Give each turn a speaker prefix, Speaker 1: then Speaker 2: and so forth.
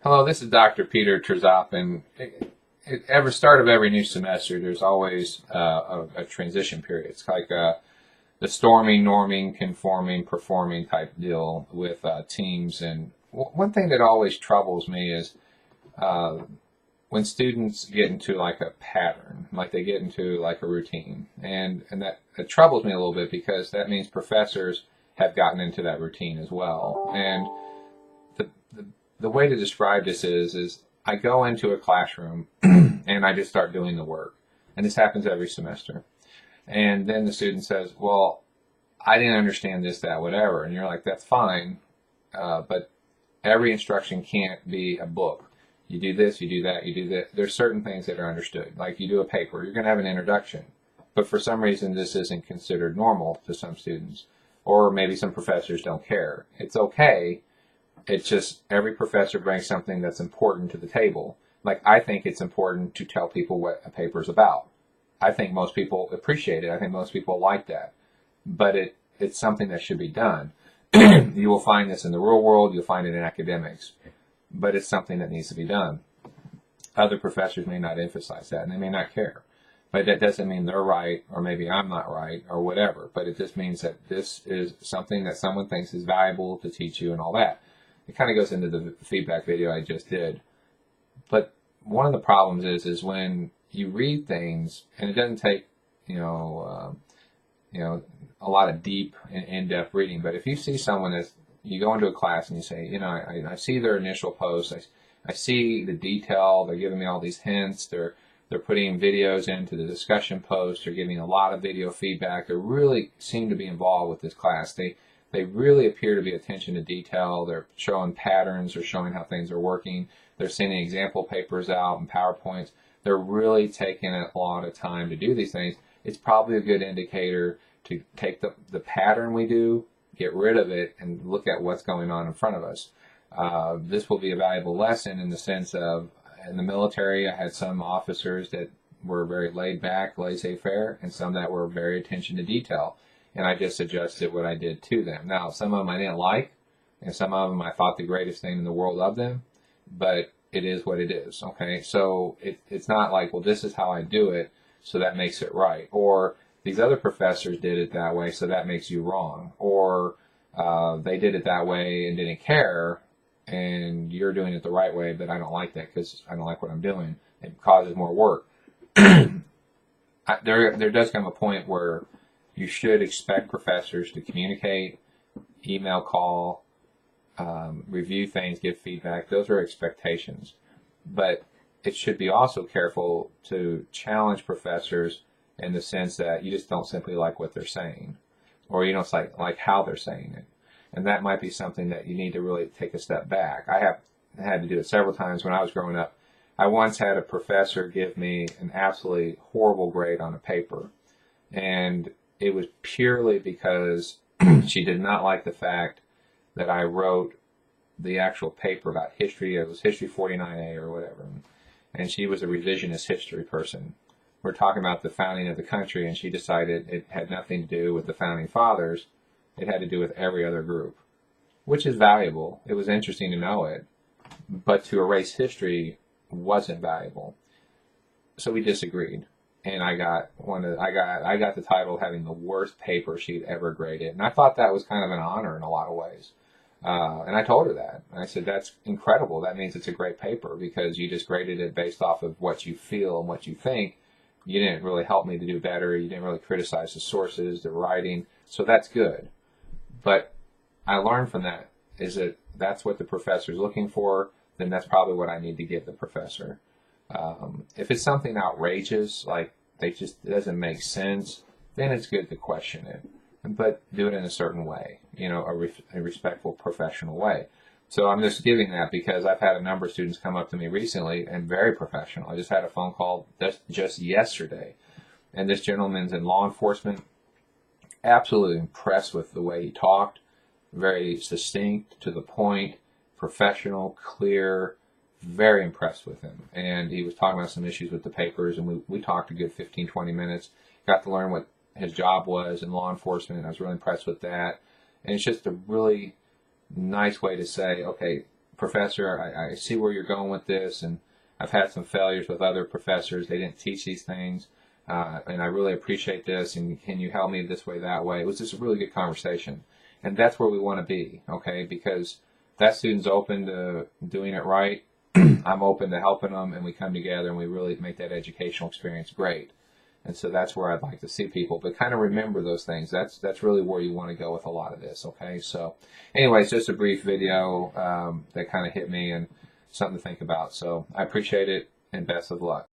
Speaker 1: Hello, this is Dr. Peter Trzop, and at the start of every new semester, there's always a transition period. It's like the storming, norming, conforming, performing type deal with teams. And one thing that always troubles me is when students get into like a pattern, like they get into like a routine, and that it troubles me a little bit because that means professors have gotten into that routine as well. And the way to describe this is I go into a classroom and I just start doing the work. And this happens every semester. And then the student says, well, I didn't understand this, that, whatever. And you're like, that's fine. But every instruction can't be a book. You do this, you do that, you do that. There's certain things that are understood. Like you do a paper, you're going to have an introduction. But for some reason, this isn't considered normal to some students. Or maybe some professors don't care. It's okay. It's just every professor brings something that's important to the table. Like I think it's important to tell people what a paper is about. I think most people appreciate it. I think most people like that. But it's something that should be done. You will find this in the real world. You'll find it in academics. But it's something that needs to be done. Other professors may not emphasize that, and they may not care. But that doesn't mean they're right, or maybe I'm not right, or whatever. But it just means that this is something that someone thinks is valuable to teach you and all that. It kind of goes into the feedback video I just did. But one of the problems is when you read things, and it doesn't take, a lot of deep and in-depth reading. But if you see someone that you go into a class and you say, I see their initial post, I see the detail, they're giving me all these hints, they're putting videos into the discussion post, they're giving a lot of video feedback, they really seem to be involved with this class. They really appear to be attention to detail. They're showing patterns. They're showing how things are working. They're sending example papers out and PowerPoints. They're really taking a lot of time to do these things. It's probably a good indicator to take the pattern we do, get rid of it, and look at what's going on in front of us. This will be a valuable lesson in the sense of, in the military, I had some officers that were very laid back, laissez-faire, and some that were very attention to detail. And I just adjusted what I did to them. Now, some of them I didn't like, and some of them I thought the greatest thing in the world of them, but it is what it is, okay? So it's not like, well, this is how I do it, so that makes it right. Or these other professors did it that way, so that makes you wrong. Or they did it that way and didn't care, and you're doing it the right way, but I don't like that because I don't like what I'm doing. It causes more work. There does come a point where you should expect professors to communicate, email, call, review things, give feedback. Those are expectations. But it should be also careful to challenge professors in the sense that you just don't simply like what they're saying, or you don't like how they're saying it. And that might be something that you need to really take a step back. I have had to do it several times when I was growing up. I once had a professor give me an absolutely horrible grade on a paper. And it was purely because she did not like the fact that I wrote the actual paper about history. It was History 49A or whatever. And she was a revisionist history person. We're talking about the founding of the country, and she decided it had nothing to do with the founding fathers. It had to do with every other group, which is valuable. It was interesting to know it. But to erase history wasn't valuable. So we disagreed. And I got the title of having the worst paper she'd ever graded. And I thought that was kind of an honor in a lot of ways. And I told her that. And I said, that's incredible. That means it's a great paper because you just graded it based off of what you feel and what you think. You didn't really help me to do better. You didn't really criticize the sources, the writing. So that's good. But I learned from that is that that's what the professor is looking for. Then that's probably what I need to give the professor. If it's something outrageous, like it doesn't make sense, then it's good to question it, but do it in a certain way, a respectful, professional way. So I'm just giving that because I've had a number of students come up to me recently and very professional. I just had a phone call just yesterday, and this gentleman's in law enforcement, absolutely impressed with the way he talked, very succinct, to the point, professional, clear, very impressed with him. And he was talking about some issues with the papers, and we talked a good 15, 20 minutes. Got to learn what his job was in law enforcement. I was really impressed with that. And it's just a really nice way to say, okay, professor, I see where you're going with this, and I've had some failures with other professors. They didn't teach these things, and I really appreciate this, and can you help me this way, that way? It was just a really good conversation. And that's where we want to be, okay? Because that student's open to doing it right. I'm open to helping them, and we come together and we really make that educational experience great. And so that's where I'd like to see people, but kind of remember those things. That's really where you want to go with a lot of this, okay? So anyways, just a brief video that kind of hit me and something to think about. So I appreciate it, and best of luck.